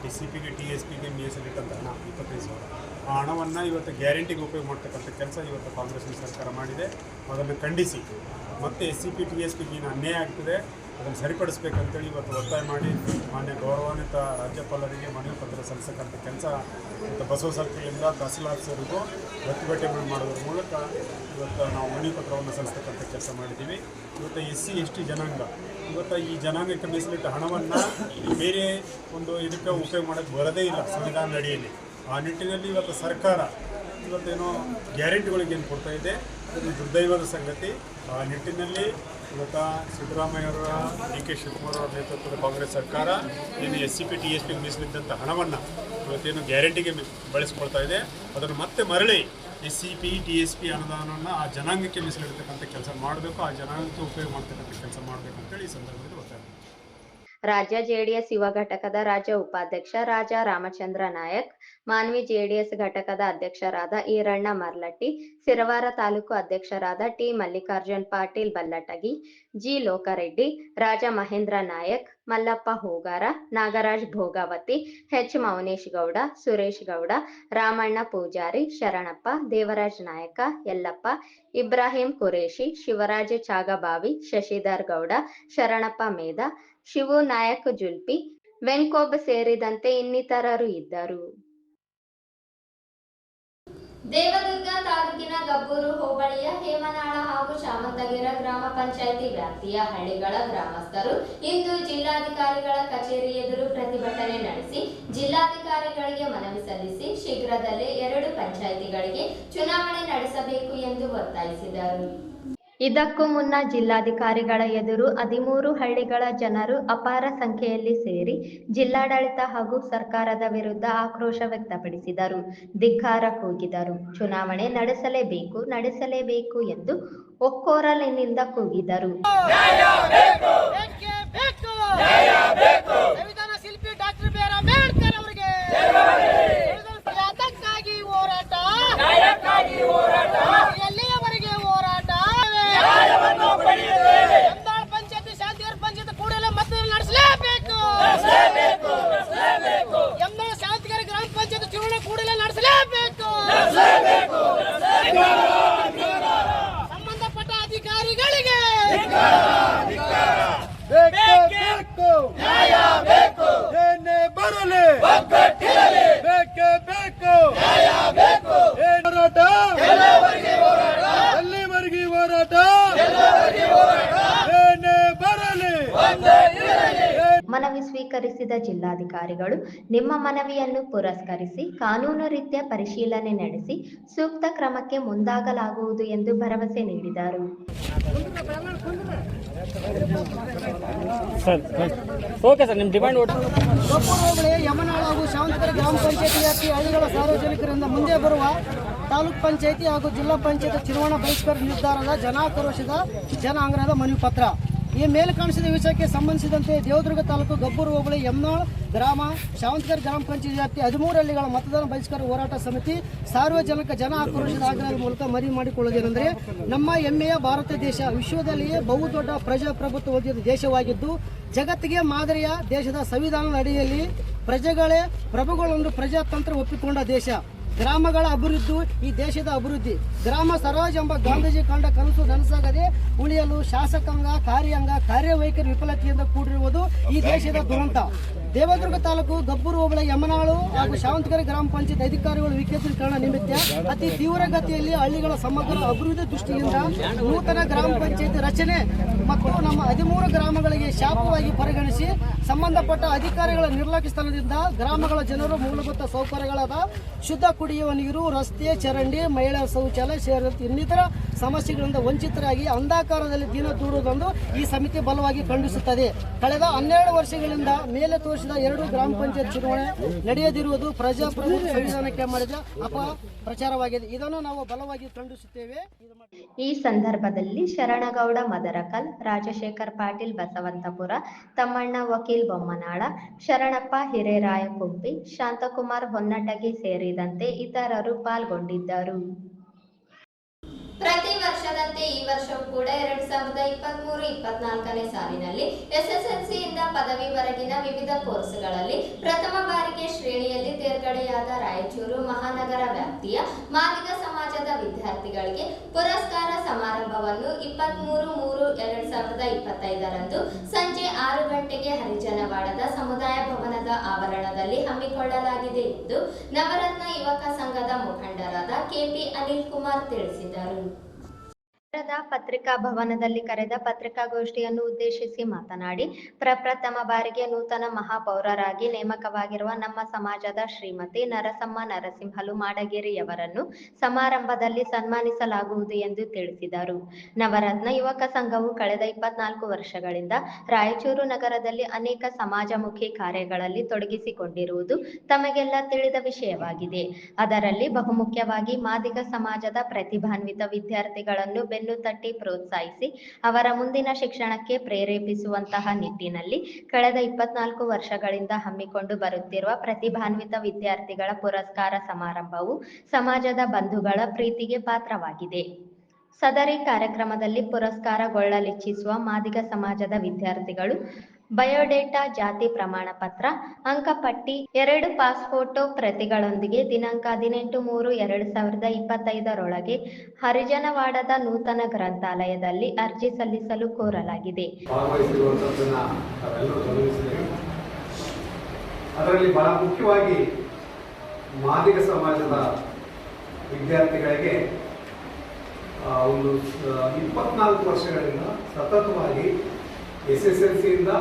SCPಗೆ TSPಗೆ ಮೀಸಲಿಟ್ಟಂತ ಹಣ 25,000 ಆ ಹಣವನ್ನು ಇವತ್ತು ಗ್ಯಾರಂಟಿಗೆ ಉಪಯೋಗ ಮಾಡ್ತಕ್ಕಂಥ ಕೆಲಸ ಇವತ್ತು ಕಾಂಗ್ರೆಸ್ನ ಸರ್ಕಾರ ಮಾಡಿದೆ. ಅದನ್ನು ಖಂಡಿಸಿ ಮತ್ತು SCP TSPಗೆ ಏನು ಅನ್ಯಾಯ ಆಗ್ತದೆ ಅದನ್ನು ಸರಿಪಡಿಸಬೇಕಂತೇಳಿ ಇವತ್ತು ಒತ್ತಾಯ ಮಾಡಿ ಮಾನ್ಯ ಗೌರವಾನ್ವಿತ ರಾಜ್ಯಪಾಲರಿಗೆ ಮನವಿ ಪತ್ರ ಸಲ್ಲಿಸತಕ್ಕಂಥ ಕೆಲಸ ಇವತ್ತು ಬಸವ ಸರ್ಕಲಿಂದ ತಹಸೀಲ್ ಆಫೀಸರಿಗೂ ಪ್ರತಿಭಟನೆ ಮಾಡೋದ್ರ ಮೂಲಕ ಇವತ್ತು ನಾವು ಮನವಿ ಪತ್ರವನ್ನು ಸಲ್ಲಿಸ್ತಕ್ಕಂಥ ಕೆಲಸ ಮಾಡಿದ್ದೀವಿ. ಇವತ್ತು SC ST ಜನಾಂಗ ಇವತ್ತು ಈ ಜನಾಂಗಕ್ಕೆ ಮೀಸಲಿಟ್ಟ ಹಣವನ್ನು ಬೇರೆ ಒಂದು ಇದಕ್ಕೆ ಉಪಯೋಗ ಮಾಡೋಕ್ಕೆ ಬರೋದೇ ಇಲ್ಲ ಸಂವಿಧಾನ ಅಡಿಯಲ್ಲಿ. ಆ ನಿಟ್ಟಿನಲ್ಲಿ ಇವತ್ತು ಸರ್ಕಾರ ಇವತ್ತೇನೋ ಗ್ಯಾರಂಟಿಗಳಿಗೇನು ಕೊಡ್ತಾ ಇದೆ, ಇದು ದುರ್ದೈವದ ಸಂಗತಿ. ಆ ನಿಟ್ಟಿನಲ್ಲಿ ಇವತ್ತು ಸಿದ್ದರಾಮಯ್ಯವರ ಡಿ.ಕೆ. ಶಿವಕುಮಾರ್ ಅವರ ನೇತೃತ್ವದ ಕಾಂಗ್ರೆಸ್ ಸರ್ಕಾರ ಏನು SCP TSP ಮೀಸಲಿದ್ದಂಥ ಹಣವನ್ನು ಇವತ್ತೇನು ಗ್ಯಾರಂಟಿಗೆ ಬಳಸ್ಕೊಳ್ತಾ ಇದೆ, ಅದನ್ನು ಮತ್ತೆ ಮರಳಿ SCP TSP ಅನುದಾನವನ್ನು ಆ ಜನಾಂಗಕ್ಕೆ ಮೀಸಲಿಡ್ತಕ್ಕಂಥ ಕೆಲಸ ಮಾಡಬೇಕು, ಆ ಜನಾಂಗಕ್ಕೆ ಉಪಯೋಗ ಮಾಡ್ತಕ್ಕಂಥ ಕೆಲಸ ಮಾಡಬೇಕು ಅಂತೇಳಿ ಈ ಸಂದರ್ಭದಲ್ಲಿ ಒತ್ತಾಯ. ರಾಜ್ಯ ಜೆಡಿಎಸ್ ಯುವ ಘಟಕದ ರಾಜ್ಯ ಉಪಾಧ್ಯಕ್ಷ ರಾಜ ರಾಮಚಂದ್ರ ನಾಯಕ್, ಮಾನ್ವಿ ಜೆಡಿಎಸ್ ಘಟಕದ ಅಧ್ಯಕ್ಷರಾದ ಈರಣ್ಣ ಮರ್ಲಟ್ಟಿ, ಸಿರವಾರ ತಾಲೂಕು ಅಧ್ಯಕ್ಷರಾದ ಟಿ ಮಲ್ಲಿಕಾರ್ಜುನ್ ಪಾಟೀಲ್ ಬಲ್ಲಟಗಿ, ಜಿ ಲೋಕರೆಡ್ಡಿ, ರಾಜ ಮಹೇಂದ್ರ ನಾಯಕ್, ಮಲ್ಲಪ್ಪ ಹೂಗಾರ, ನಾಗರಾಜ್ ಭೋಗಾವತಿ, ಎಚ್ ಮೌನೇಶ್ ಗೌಡ, ಸುರೇಶ್ ಗೌಡ, ರಾಮಣ್ಣ ಪೂಜಾರಿ, ಶರಣಪ್ಪ, ದೇವರಾಜ್ ನಾಯಕ, ಯಲ್ಲಪ್ಪ, ಇಬ್ರಾಹಿಂ ಕುರೇಶಿ, ಶಿವರಾಜ ಚಾಗಬಾವಿ, ಶಶಿಧರ್ ಗೌಡ, ಶರಣಪ್ಪ ಮೇಧ, ಶಿವು ನಾಯಕ್ ಜುಲ್ಪಿ, ವೆಂಕೋಬ್ ಸೇರಿದಂತೆ ಇನ್ನಿತರರು ಇದ್ದರು. ದೇವದುರ್ಗ ತಾಲೂಕಿನ ಗಬ್ಬೂರು ಹೋಬಳಿಯ ಹೇಮನಾಳ ಹಾಗೂ ಶಾಮಂತಗಿರ ಗ್ರಾಮ ಪಂಚಾಯಿತಿ ವ್ಯಾಪ್ತಿಯ ಹಳ್ಳಿಗಳ ಗ್ರಾಮಸ್ಥರು ಇಂದು ಜಿಲ್ಲಾಧಿಕಾರಿಗಳ ಕಚೇರಿ ಎದುರು ಪ್ರತಿಭಟನೆ ನಡೆಸಿ ಜಿಲ್ಲಾಧಿಕಾರಿಗಳಿಗೆ ಮನವಿ ಸಲ್ಲಿಸಿ ಶೀಘ್ರದಲ್ಲೇ 2 ಪಂಚಾಯಿತಿಗಳಿಗೆ ಚುನಾವಣೆ ನಡೆಸಬೇಕು ಎಂದು ಒತ್ತಾಯಿಸಿದರು. ಇದಕ್ಕೂ ಮುನ್ನ ಜಿಲ್ಲಾಧಿಕಾರಿಗಳ ಎದುರು 13 ಹಳ್ಳಿಗಳ ಜನರು ಅಪಾರ ಸಂಖ್ಯೆಯಲ್ಲಿ ಸೇರಿ ಜಿಲ್ಲಾಡಳಿತ ಹಾಗೂ ಸರ್ಕಾರದ ವಿರುದ್ಧ ಆಕ್ರೋಶ ವ್ಯಕ್ತಪಡಿಸಿದರು, ಧಿಕ್ಕಾರ ಕೂಗಿದರು. ಚುನಾವಣೆ ನಡೆಸಲೇಬೇಕು ಎಂದು ಒಕ್ಕೊರಲಿನಿಂದ ಕೂಗಿದರು. ಸಂವಿಧಾನ ಶಿಲ್ಪಿ ಡಾಕ್ಟರ್ ಬಿ ಆರ್ ಅಂಬೇಡ್ಕರ್ ಅವರಿಗೆ ಅದಕ್ಕಾಗಿ ಹೋರಾಟ, ಎಲ್ಲಿಯವರೆಗೆ ಹೋರಾಟ? ಯಮನಾಳ ಪಂಚಾಯತಿ ಶಾಂತಿನಗರ ಪಂಚಾಯತ್ ಕೂಡಲೇ ಮತದಾನ ನಡೆಸಲೇಬೇಕು. ಯಮನಾಳ ಶಾಂತಿನಗರ ಗ್ರಾಮ ಪಂಚಾಯತ್ ಚುನಾವಣೆ ಕೂಡಲೇ ನಡೆಸಲೇಬೇಕು. ಸಂಬಂಧಪಟ್ಟ ಅಧಿಕಾರಿಗಳಿಗೆ ಬೇಕು, ನ್ಯಾಯ ಬೇಕು, ಏನೇ ಬರಲಿ ಬೇಕೇ ಬೇಕು, ನ್ಯಾಯ ಬೇಕು, ಹೋರಾಟ ಎಲ್ಲಿವರೆಗೆ ಹೋರಾಟ, ಏನೇ ಬರಲಿ. ಮನವಿ ಸ್ವೀಕರಿಸಿದ ಜಿಲ್ಲಾಧಿಕಾರಿಗಳು ನಿಮ್ಮ ಮನವಿಯನ್ನು ಪುರಸ್ಕರಿಸಿ ಕಾನೂನು ರೀತ್ಯ ಪರಿಶೀಲನೆ ನಡೆಸಿ ಸೂಕ್ತ ಕ್ರಮಕ್ಕೆ ಮುಂದಾಗಲಾಗುವುದು ಎಂದು ಭರವಸೆ ನೀಡಿದರು. ಗಬ್ಬೂರು ಹೋಬಳಿ ಯಮನಾಳ ಹಾಗೂ ಶಾಂತಗಿರಿ ಗ್ರಾಮ ಪಂಚಾಯತಿ ವ್ಯಾಪ್ತಿಯ ಹಳ್ಳಿಗಳ ಸಾರ್ವಜನಿಕರಿಂದ ಮುಂದೆ ಬರುವ ತಾಲೂಕ್ ಪಂಚಾಯತಿ ಹಾಗೂ ಜಿಲ್ಲಾ ಪಂಚಾಯತ್ ಚುನಾವಣಾ ಬಹಿಷ್ಕಾರ ನಿರ್ಧಾರದ ಜನಾಕ್ರೋಶದ ಜನ ಆಗ್ರಹದ ಮನವಿ ಪತ್ರ. ಈ ಮೇಲೆ ಕಾಣಿಸಿದ ವಿಷಯಕ್ಕೆ ಸಂಬಂಧಿಸಿದಂತೆ ದೇವದುರ್ಗ ತಾಲೂಕು ಗಬ್ಬೂರು ಹೋಬಳಿ ಯಮನಾಳ್ ಗ್ರಾಮ ಶಾವಂತಗಿರಿ ಗ್ರಾಮ ಪಂಚಾಯತ್ ವ್ಯಾಪ್ತಿ 13 ಹಳ್ಳಿಗಳ ಮತದಾನ ಬಹಿಷ್ಕಾರ ಹೋರಾಟ ಸಮಿತಿ ಸಾರ್ವಜನಿಕ ಜನ ಆಕ್ರೋಶದ ಆಗ್ರಹದ ಮೂಲಕ ಮನವಿ ಮಾಡಿಕೊಳ್ಳುವುದೇನೆಂದರೆ, ನಮ್ಮ ಹೆಮ್ಮೆಯ ಭಾರತ ದೇಶ ವಿಶ್ವದಲ್ಲಿಯೇ ಬಹುದೊಡ್ಡ ಪ್ರಜಾಪ್ರಭುತ್ವ ಹೊಂದಿದ ದೇಶವಾಗಿದ್ದು ಜಗತ್ತಿಗೆ ಮಾದರಿಯ ದೇಶದ ಸಂವಿಧಾನದ ಅಡಿಯಲ್ಲಿ ಪ್ರಜೆಗಳೇ ಪ್ರಭುಗಳೊಂದು ಪ್ರಜಾತಂತ್ರ ಒಪ್ಪಿಕೊಂಡ ದೇಶ. ಗ್ರಾಮಗಳ ಅಭಿವೃದ್ಧಿ ಈ ದೇಶದ ಅಭಿವೃದ್ಧಿ. ಗ್ರಾಮ ಸ್ವರಾಜ್ ಎಂಬ ಗಾಂಧೀಜಿ ಕಂಡ ಕನಸು ನನಸಾಗದೆ ಉಳಿಯಲು ಶಾಸಕಾಂಗ ಕಾರ್ಯಾಂಗ ಕಾರ್ಯವೈಖರಿ ವಿಫಲತೆಯಿಂದ ಕೂಡಿರುವುದು ಈ ದೇಶದ ದುರಂತ. ದೇವದುರ್ಗ ತಾಲೂಕು ಗಬ್ಬೂರು ಹೋಬಳಿ ಯಮನಾಳು ಹಾಗೂ ಶಾವಂತಗಿರಿ ಗ್ರಾಮ ಪಂಚಾಯತ್ ಅಧಿಕಾರಿಗಳು ವಿಕೇಂದ್ರೀಕರಣ ನಿಮಿತ್ತ ಅತಿ ತೀವ್ರಗತಿಯಲ್ಲಿ ಹಳ್ಳಿಗಳ ಸಮಗ್ರ ಅಭಿವೃದ್ಧಿ ದೃಷ್ಟಿಯಿಂದ ನೂತನ ಗ್ರಾಮ ಪಂಚಾಯತ್ ರಚನೆ ಮತ್ತು ನಮ್ಮ 13 ಗ್ರಾಮಗಳಿಗೆ ಶಾಪವಾಗಿ ಪರಿಗಣಿಸಿ ಸಂಬಂಧಪಟ್ಟ ಅಧಿಕಾರಿಗಳ ನಿರ್ಲಕ್ಷ್ಯತನದಿಂದ ಗ್ರಾಮಗಳ ಜನರು ಮೂಲಭೂತ ಸೌಕರ್ಯಗಳಾದ ಶುದ್ಧ ಕುಡಿಯುವ ನೀರು, ರಸ್ತೆ, ಚರಂಡಿ, ಮಹಿಳಾ ಶೌಚಾಲಯ ಸೇರಿದಂತೆ ಇನ್ನಿತರ ಸಮಸ್ಯೆಗಳಿಂದ ವಂಚಿತರಾಗಿ ಅಂಧಾಕಾರದಲ್ಲಿ ದಿನ ದೂಡುವುದೆಂದು ಈ ಸಮಿತಿ ಬಲವಾಗಿ ಖಂಡಿಸುತ್ತದೆ. ಕಳೆದ 12 ವರ್ಷಗಳಿಂದ ಮೇಲೆ ತೋರಿಸಿದ 2 ಗ್ರಾಮ ಪಂಚಾಯತ್ ಚುನಾವಣೆ ನಡೆಯದಿರುವುದು ಪ್ರಜಾಪ್ರಭುತ್ವ ಸಂವಿಧಾನಕ್ಕೆ ಮಾಡಿದ ಅಪಪ್ರಚಾರವಾಗಿದೆ. ಇದನ್ನು ನಾವು ಬಲವಾಗಿ ಖಂಡಿಸುತ್ತೇವೆ. ಈ ಸಂದರ್ಭದಲ್ಲಿ ಶರಣಗೌಡ ಮದರಕಲ್, ರಾಜಶೇಖರ್ ಪಾಟೀಲ್ ಬಸವಂತಪುರ, ತಮ್ಮಣ್ಣ ವಕೀಲ್ ಬೊಮ್ಮನಾಳ, ಶರಣಪ್ಪ ಹಿರೇರಾಯಕುಂಪಿ, ಶಾಂತಕುಮಾರ್ ಹೊನ್ನಟಗಿ ಸೇರಿದಂತೆ ಇತರರು ಪಾಲ್ಗೊಂಡಿದ್ದರು. ಪ್ರತಿ ವರ್ಷದಂತೆ ಈ ವರ್ಷವೂ ಕೂಡ 2023-24ನೇ ಸಾಲಿನಲ್ಲಿ ಎಸ್ಎಸ್ಎಲ್ಸಿಯಿಂದ ಪದವಿವರೆಗಿನ ವಿವಿಧ ಕೋರ್ಸ್ಗಳಲ್ಲಿ ಪ್ರಥಮ ಬಾರಿಗೆ ಶ್ರೇಣಿಯಲ್ಲಿ ತೇರ್ಗಡೆಯಾದ ರಾಯಚೂರು ಮಹಾನಗರ ವ್ಯಾಪ್ತಿಯ ಮಾದಿಗ ಸಮಾಜದ ವಿದ್ಯಾರ್ಥಿಗಳಿಗೆ ಪುರಸ್ಕಾರ ಸಮಾರಂಭವನ್ನು 23/3/2025ರಂದು ಸಂಜೆ 6 ಗಂಟೆಗೆ ಹರಿಜನವಾಡದ ಸಮುದಾಯ ಭವನದ ಆವರಣದಲ್ಲಿ ಹಮ್ಮಿಕೊಳ್ಳಲಾಗಿದೆ ಎಂದು ನವರತ್ನ ಯುವಕ ಸಂಘದ ಮುಖಂಡರಾದ ಕೆಪಿ ಅನಿಲ್ ಕುಮಾರ್ ತಿಳಿಸಿದರು. ಪತ್ರಿಕಾ ಭವನದಲ್ಲಿ ಕರೆದ ಪತ್ರಿಕಾಗೋಷ್ಠಿಯನ್ನು ಉದ್ದೇಶಿಸಿ ಮಾತನಾಡಿ, ಪ್ರಪ್ರಥಮ ಬಾರಿಗೆ ನೂತನ ಮಹಾಪೌರರಾಗಿ ನೇಮಕವಾಗಿರುವ ನಮ್ಮ ಸಮಾಜದ ಶ್ರೀಮತಿ ನರಸಮ್ಮ ನರಸಿಂಹಲು ಮಾಡಗೇರಿಯವರನ್ನು ಸಮಾರಂಭದಲ್ಲಿ ಸನ್ಮಾನಿಸಲಾಗುವುದು ಎಂದು ತಿಳಿಸಿದರು. ನವರತ್ನ ಯುವಕ ಸಂಘವು ಕಳೆದ 24 ವರ್ಷಗಳಿಂದ ರಾಯಚೂರು ನಗರದಲ್ಲಿ ಅನೇಕ ಸಮಾಜಮುಖಿ ಕಾರ್ಯಗಳಲ್ಲಿ ತೊಡಗಿಸಿಕೊಂಡಿರುವುದು ತಮಗೆಲ್ಲ ತಿಳಿದ ವಿಷಯವಾಗಿದೆ. ಅದರಲ್ಲಿ ಬಹುಮುಖ್ಯವಾಗಿ ಮಾದಿಗ ಸಮಾಜದ ಪ್ರತಿಭಾನ್ವಿತ ವಿದ್ಯಾರ್ಥಿಗಳನ್ನು ಬೆನ್ನು ತಟ್ಟಿ ಪ್ರೋತ್ಸಾಹಿಸಿ ಅವರ ಮುಂದಿನ ಶಿಕ್ಷಣಕ್ಕೆ ಪ್ರೇರೇಪಿಸುವಂತಹ ನಿಟ್ಟಿನಲ್ಲಿ ಕಳೆದ 24 ವರ್ಷಗಳಿಂದ ಹಮ್ಮಿಕೊಂಡು ಬರುತ್ತಿರುವ ಪ್ರತಿಭಾನ್ವಿತ ವಿದ್ಯಾರ್ಥಿಗಳ ಪುರಸ್ಕಾರ ಸಮಾರಂಭವು ಸಮಾಜದ ಬಂಧುಗಳ ಪ್ರೀತಿಗೆ ಪಾತ್ರವಾಗಿದೆ. ಸದರಿ ಕಾರ್ಯಕ್ರಮದಲ್ಲಿ ಪುರಸ್ಕಾರಗೊಳ್ಳಲಿಚ್ಛಿಸುವ ಮಾದಿಗ ಸಮಾಜದ ವಿದ್ಯಾರ್ಥಿಗಳು ಬಯೋಡೇಟಾ, ಜಾತಿ ಪ್ರಮಾಣ ಪತ್ರ, ಅಂಕಪಟ್ಟಿ, 2 ಪಾಸ್ಫೋಟೋ ಪ್ರತಿಗಳೊಂದಿಗೆ ದಿನಾಂಕ 18/3/2025 ಹರಿಜನವಾಡದ ನೂತನ ಗ್ರಂಥಾಲಯದಲ್ಲಿ ಅರ್ಜಿ ಸಲ್ಲಿಸಲು ಕೋರಲಾಗಿದೆ. ಭಾಗವಹಿಸಿರುವಂಥದ್ದನ್ನು ತಾವೆಲ್ಲರೂ ಗಮನಿಸಿದ್ದೀವಿ. ಅದರಲ್ಲಿ ಬಹಳ ಮುಖ್ಯವಾಗಿ ಮಾದಿಗ ಸಮಾಜದ ವಿದ್ಯಾರ್ಥಿಗಳಿಗೆ ಒಂದು 24 ವರ್ಷಗಳಿಂದ ಸತತವಾಗಿ SSLCಯಿಂದ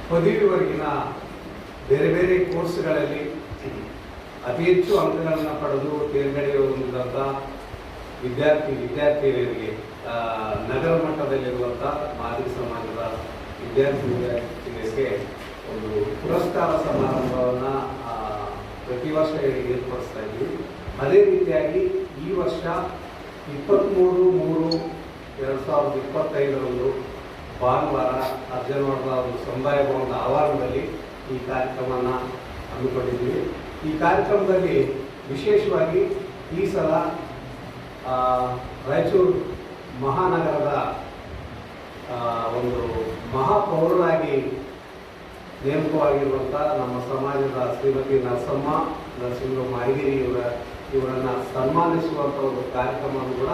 ಪದವಿವರೆಗಿನ ಬೇರೆ ಬೇರೆ ಕೋರ್ಸ್ಗಳಲ್ಲಿ ಅತಿ ಹೆಚ್ಚು ಅಂಕಗಳನ್ನು ಪಡೆದು ತೇರ್ಗಡೆ ಹೊಂದಿದಂಥ ವಿದ್ಯಾರ್ಥಿನಿಯರಿಗೆ ನಗರ ಮಟ್ಟದಲ್ಲಿರುವಂಥ ಮಾದಿಗ ಸಮಾಜದ ವಿದ್ಯಾರ್ಥಿನಿಯರಿಗೆ ಒಂದು ಪುರಸ್ಕಾರ ಸಮಾರಂಭವನ್ನು ಪ್ರತಿ ವರ್ಷ ಏರ್ಪಡಿಸ್ತಾ ಇದ್ದೀವಿ. ಅದೇ ರೀತಿಯಾಗಿ ಈ ವರ್ಷ 23/3/2025 ಭಾನುವಾರ ಅರ್ಜನವಾಡದ ಒಂದು ಸಮುದಾಯ ಭವನದ ಆವರಣದಲ್ಲಿ ಈ ಕಾರ್ಯಕ್ರಮವನ್ನು ಹಮ್ಮಿಕೊಂಡಿದ್ದೀವಿ. ಈ ಕಾರ್ಯಕ್ರಮದಲ್ಲಿ ವಿಶೇಷವಾಗಿ ಈ ಸಲ ರಾಯಚೂರು ಮಹಾನಗರದ ಒಂದು ಮಹಾಪೌರರಾಗಿ ನೇಮಕವಾಗಿರುವಂಥ ನಮ್ಮ ಸಮಾಜದ ಶ್ರೀಮತಿ ನರಸಮ್ಮ ನರಸಿಂಹ ಮಾಡಗೇರಿ ಇವರನ್ನು ಸನ್ಮಾನಿಸುವಂಥ ಒಂದು ಕಾರ್ಯಕ್ರಮವನ್ನು ಕೂಡ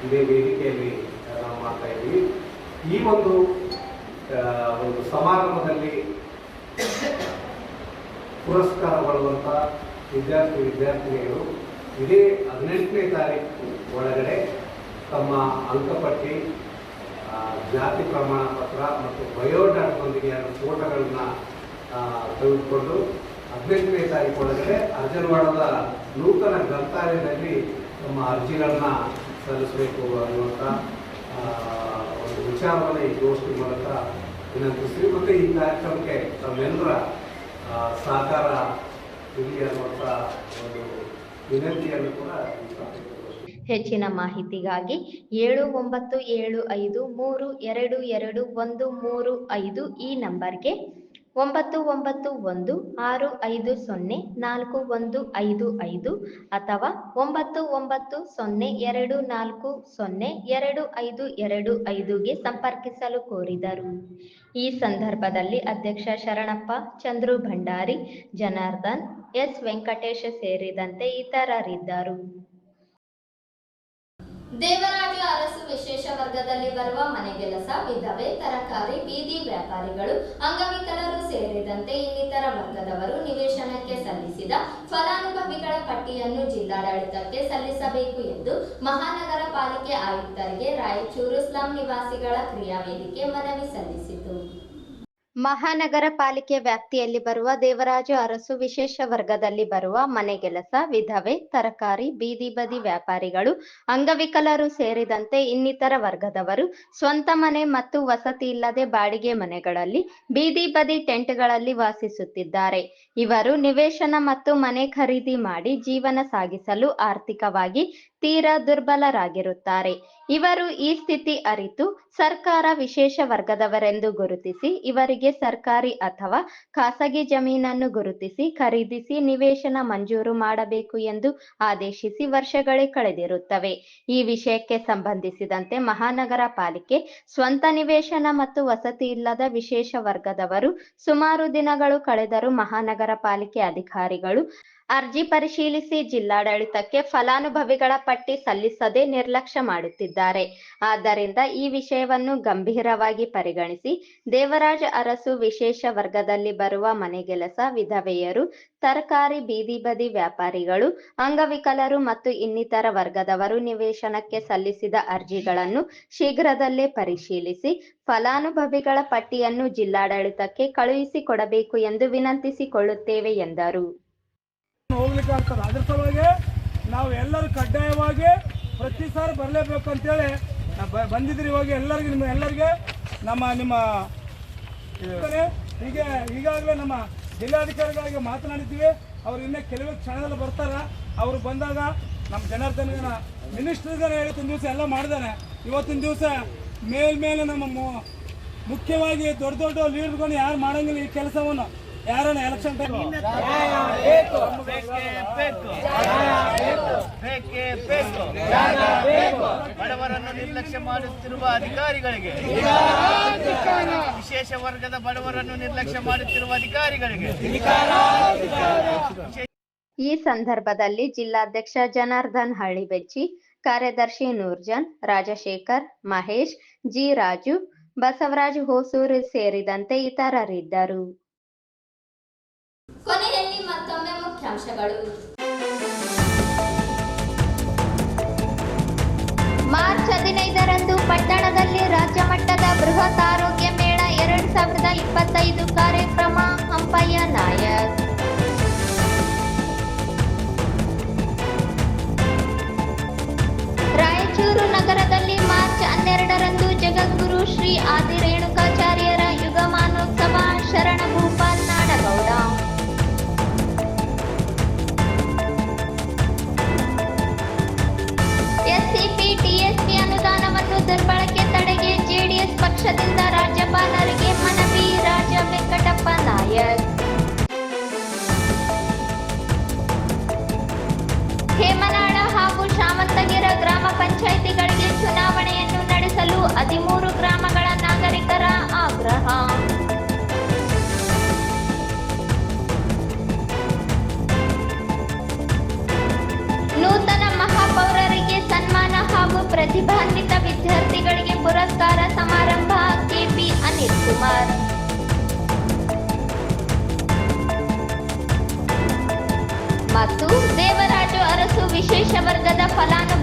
ಇದೇ ವೇದಿಕೆಯಲ್ಲಿ ನಾವು ಮಾಡ್ತಾ ಇದ್ದೀವಿ. ಈ ಒಂದು ಸಮಾರಂಭದಲ್ಲಿ ಪುರಸ್ಕಾರಗೊಳ್ಳುವಂಥ ವಿದ್ಯಾರ್ಥಿನಿಯರು ಇದೇ 18ನೇ ತಾರೀಕು ಒಳಗಡೆ ತಮ್ಮ ಅಂಕಪಟ್ಟಿ, ಜಾತಿ ಪ್ರಮಾಣ ಪತ್ರ ಮತ್ತು ಬಯೋಡಾಟದೊಂದಿಗೆ ಫೋಟೋಗಳನ್ನು ತೆಗೆದುಕೊಂಡು 18ನೇ ತಾರೀಕು ಒಳಗಡೆ ಅರ್ಜನವಾಡದ ನೂತನ ಗ್ರಂಥಾಲಯದಲ್ಲಿ ತಮ್ಮ ಅರ್ಜಿಗಳನ್ನು ಸಲ್ಲಿಸಬೇಕು ಅನ್ನುವಂಥ ಒಂದು ವಿಚಾರವನ್ನು ಈ ಗೋಷ್ಠಿ ಮೂಲಕ ವಿನಂತಿಸ್ತೀವಿ. ಮತ್ತು ಈ ಕಾರ್ಯಕ್ರಮಕ್ಕೆ ತಮ್ಮೆಲ್ಲರ ಸಹಕಾರ ಇರಲಿ ಅನ್ನುವಂಥ ಒಂದು ವಿನಂತಿಯನ್ನು ಕೂಡ ಹೆಚ್ಚಿನ ಮಾಹಿತಿಗಾಗಿ 7975322135 ಈ ನಂಬರ್ಗೆ 9916504155 ಅಥವಾ 9902402525ಗೆ ಸಂಪರ್ಕಿಸಲು ಕೋರಿದರು. ಈ ಸಂದರ್ಭದಲ್ಲಿ ಅಧ್ಯಕ್ಷ ಶರಣಪ್ಪ, ಚಂದ್ರು ಭಂಡಾರಿ, ಜನಾರ್ದನ್, ಎಸ್ ವೆಂಕಟೇಶ ಸೇರಿದಂತೆ ಇತರರಿದ್ದರು. ದೇವರಾಜ ಅರಸು ವಿಶೇಷ ವರ್ಗದಲ್ಲಿ ಬರುವ ಮನೆಗೆಲಸ, ವಿಧವೆ, ತರಕಾರಿ, ಬೀದಿ ವ್ಯಾಪಾರಿಗಳು, ಅಂಗವಿಕಲರು ಸೇರಿದಂತೆ ಇನ್ನಿತರ ವರ್ಗದವರು ನಿವೇಶನಕ್ಕೆ ಸಲ್ಲಿಸಿದ ಫಲಾನುಭವಿಗಳ ಪಟ್ಟಿಯನ್ನು ಜಿಲ್ಲಾಡಳಿತಕ್ಕೆ ಸಲ್ಲಿಸಬೇಕು ಎಂದು ಮಹಾನಗರ ಪಾಲಿಕೆ ಆಯುಕ್ತರಿಗೆ ರಾಯಚೂರು ಸ್ಲಂ ನಿವಾಸಿಗಳ ಕ್ರಿಯಾವೇದಿಕೆ ಮನವಿ ಸಲ್ಲಿಸಿತು. ಮಹಾನಗರ ಪಾಲಿಕೆ ವ್ಯಾಪ್ತಿಯಲ್ಲಿ ಬರುವ ದೇವರಾಜ ಅರಸು ವಿಶೇಷ ವರ್ಗದಲ್ಲಿ ಬರುವ ಮನೆಗೆಲಸ, ವಿಧವೆ, ತರಕಾರಿ, ಬೀದಿ ಬದಿ ವ್ಯಾಪಾರಿಗಳು, ಅಂಗವಿಕಲರು ಸೇರಿದಂತೆ ಇನ್ನಿತರ ವರ್ಗದವರು ಸ್ವಂತ ಮನೆ ಮತ್ತು ವಸತಿ ಇಲ್ಲದೆ ಬಾಡಿಗೆ ಮನೆಗಳಲ್ಲಿ, ಬೀದಿ ಬದಿ ಟೆಂಟ್ಗಳಲ್ಲಿ ವಾಸಿಸುತ್ತಿದ್ದಾರೆ. ಇವರು ನಿವೇಶನ ಮತ್ತು ಮನೆ ಖರೀದಿ ಮಾಡಿ ಜೀವನ ಸಾಗಿಸಲು ಆರ್ಥಿಕವಾಗಿ ತೀರಾ ದುರ್ಬಲರಾಗಿರುತ್ತಾರೆ. ಇವರು ಈ ಸ್ಥಿತಿ ಅರಿತು ಸರ್ಕಾರ ವಿಶೇಷ ವರ್ಗದವರೆಂದು ಗುರುತಿಸಿ ಇವರಿಗೆ ಸರ್ಕಾರಿ ಅಥವಾ ಖಾಸಗಿ ಜಮೀನನ್ನು ಗುರುತಿಸಿ ಖರೀದಿಸಿ ನಿವೇಶನ ಮಂಜೂರು ಮಾಡಬೇಕು ಎಂದು ಆದೇಶಿಸಿ ವರ್ಷಗಳೇ ಕಳೆದಿರುತ್ತವೆ. ಈ ವಿಷಯಕ್ಕೆ ಸಂಬಂಧಿಸಿದಂತೆ ಮಹಾನಗರ ಪಾಲಿಕೆ ಸ್ವಂತ ನಿವೇಶನ ಮತ್ತು ವಸತಿ ಇಲ್ಲದ ವಿಶೇಷ ವರ್ಗದವರು ಸುಮಾರು ದಿನಗಳು ಕಳೆದರೂ ಮಹಾನಗರ ಪಾಲಿಕೆ ಅಧಿಕಾರಿಗಳು ಅರ್ಜಿ ಪರಿಶೀಲಿಸಿ ಜಿಲ್ಲಾಡಳಿತಕ್ಕೆ ಫಲಾನುಭವಿಗಳ ಪಟ್ಟಿ ಸಲ್ಲಿಸದೆ ನಿರ್ಲಕ್ಷ್ಯ ಮಾಡುತ್ತಿದ್ದಾರೆ. ಆದ್ದರಿಂದ ಈ ವಿಷಯವನ್ನು ಗಂಭೀರವಾಗಿ ಪರಿಗಣಿಸಿ ದೇವರಾಜ ಅರಸು ವಿಶೇಷ ವರ್ಗದಲ್ಲಿ ಬರುವ ಮನೆಗೆಲಸ, ವಿಧವೆಯರು, ತರಕಾರಿ ಬೀದಿ ಬದಿ ವ್ಯಾಪಾರಿಗಳು, ಅಂಗವಿಕಲರು ಮತ್ತು ಇನ್ನಿತರ ವರ್ಗದವರು ನಿವೇಶನಕ್ಕೆ ಸಲ್ಲಿಸಿದ ಅರ್ಜಿಗಳನ್ನು ಶೀಘ್ರದಲ್ಲೇ ಪರಿಶೀಲಿಸಿ ಫಲಾನುಭವಿಗಳ ಪಟ್ಟಿಯನ್ನು ಜಿಲ್ಲಾಡಳಿತಕ್ಕೆ ಕಳುಹಿಸಿಕೊಡಬೇಕು ಎಂದು ವಿನಂತಿಸಿಕೊಳ್ಳುತ್ತೇವೆ ಎಂದರು. ಹೋಗ್ಲಿಕ್ಕೆ ಆಗ್ತದೆ. ಅದ್ರ ಸಲುವಾಗಿ ನಾವು ಎಲ್ಲರೂ ಕಡ್ಡಾಯವಾಗಿ ಪ್ರತಿ ಸಾರಿ ಬರಲೇಬೇಕು ಅಂತೇಳಿ ಬಂದಿದ್ರಿ. ಇವಾಗ ಎಲ್ಲರಿಗೆ ನಿಮ್ಮ ಈಗಾಗಲೇ ನಮ್ಮ ಜಿಲ್ಲಾಧಿಕಾರಿಗಳಿಗೆ ಮಾತನಾಡಿದ್ದೀವಿ. ಅವ್ರು ಇನ್ನೂ ಕೆಲವೇ ಕ್ಷಣದಲ್ಲಿ ಬರ್ತಾರೆ. ಅವರು ಬಂದಾಗ ನಮ್ಮ ಜನಾರ್ದನ ಮಿನಿಸ್ಟರ್ಗೆ ಇವತ್ತಿನ ದಿವಸ ಎಲ್ಲ ಮಾಡಿದಾನೆ. ಇವತ್ತಿನ ದಿವಸ ಮೇಲ್ಮೇಲೆ ನಮ್ಮ ಮುಖ್ಯವಾಗಿ ದೊಡ್ಡ ಲೀಡರ್ಗಳು ಯಾರು ಮಾಡಂಗಿಲ್ಲ ಈ ಕೆಲಸವನ್ನು. ಯಾರನ್ನ ಎಲೆಕ್ಷನ್ ಟೈಮ್ ಬಡವರನ್ನು ನಿರ್ಲಕ್ಷ್ಯ ಮಾಡುತ್ತಿರುವ ಅಧಿಕಾರಿಗಳಿಗೆ, ವಿಶೇಷ ವರ್ಗದ ಬಡವರನ್ನು ನಿರ್ಲಕ್ಷ್ಯ ಮಾಡುತ್ತಿರುವ ಅಧಿಕಾರಿಗಳಿಗೆ. ಈ ಸಂದರ್ಭದಲ್ಲಿ ಜಿಲ್ಲಾಧ್ಯಕ್ಷ ಜನಾರ್ದನ್ ಹಳ್ಳಿಬೆಚ್ಚಿ, ಕಾರ್ಯದರ್ಶಿ ನೂರ್ಜನ್, ರಾಜಶೇಖರ್, ಮಹೇಶ್, ಜಿ ರಾಜು, ಬಸವರಾಜ್ ಹೊಸೂರು ಸೇರಿದಂತೆ ಇತರರಿದ್ದರು. ಕೊನೆಯಲ್ಲಿ ಮತ್ತೊಮ್ಮೆ ಮುಖ್ಯಾಂಶಗಳು. ಮಾರ್ಚ್ 15ರಂದು ಪಟ್ಟಣದಲ್ಲಿ ರಾಜ್ಯ ಮಟ್ಟದ ಬೃಹತ್ ಆರೋಗ್ಯ ಮೇಳ 2025 ಕಾರ್ಯಕ್ರಮ ಹಂಪಯ್ಯ ನಾಯಕ್. ರಾಯಚೂರು ನಗರದಲ್ಲಿ ಮಾರ್ಚ್ 12ರಂದು ಜಗದ್ಗುರು ಶ್ರೀ ಆದಿ ರೇಣುಕಾಚಾರ್ಯರ ಯುಗಮಾನೋತ್ಸವ ಶರಣ ಭೂಪಾಲ್ ನಾಡಗೌಡ. ಎಸ್ಸಿಪಿ ಟಿಎಸ್ಪಿ ಅನುದಾನವನ್ನು ದುರ್ಬಳಕೆ ತಡೆಗೆ ಜೆಡಿಎಸ್ ಪಕ್ಷದಿಂದ ರಾಜ್ಯಪಾಲರಿಗೆ ಮನವಿ. ರಾಜ ವೆಂಕಟಪ್ಪ ನಾಯಕ್. ಹೇಮನಾಳ ಹಾಗೂ ಶಾಮಂತಗಿರ ಗ್ರಾಮ ಪಂಚಾಯಿತಿಗಳಿಗೆ ಚುನಾವಣೆಯನ್ನು ನಡೆಸಲು 13 ಗ್ರಾಮಗಳ ನಾಗರಿಕರ ಆಗ್ರಹ. ನೂತನ ಮಹಾಪೌರರಿಗೆ ಸನ್ಮಾನ ಹಾಗೂ ಪ್ರತಿಭಾನ್ವಿತ ವಿದ್ಯಾರ್ಥಿಗಳಿಗೆ ಪುರಸ್ಕಾರ ಸಮಾರಂಭ. ಕೆಪಿ ಅನಿಲ್ ಕುಮಾರ್. ಮತ್ತು ದೇವರಾಜು ಅರಸು ವಿಶೇಷ ವರ್ಗದ ಫಲಾನುಭವಿ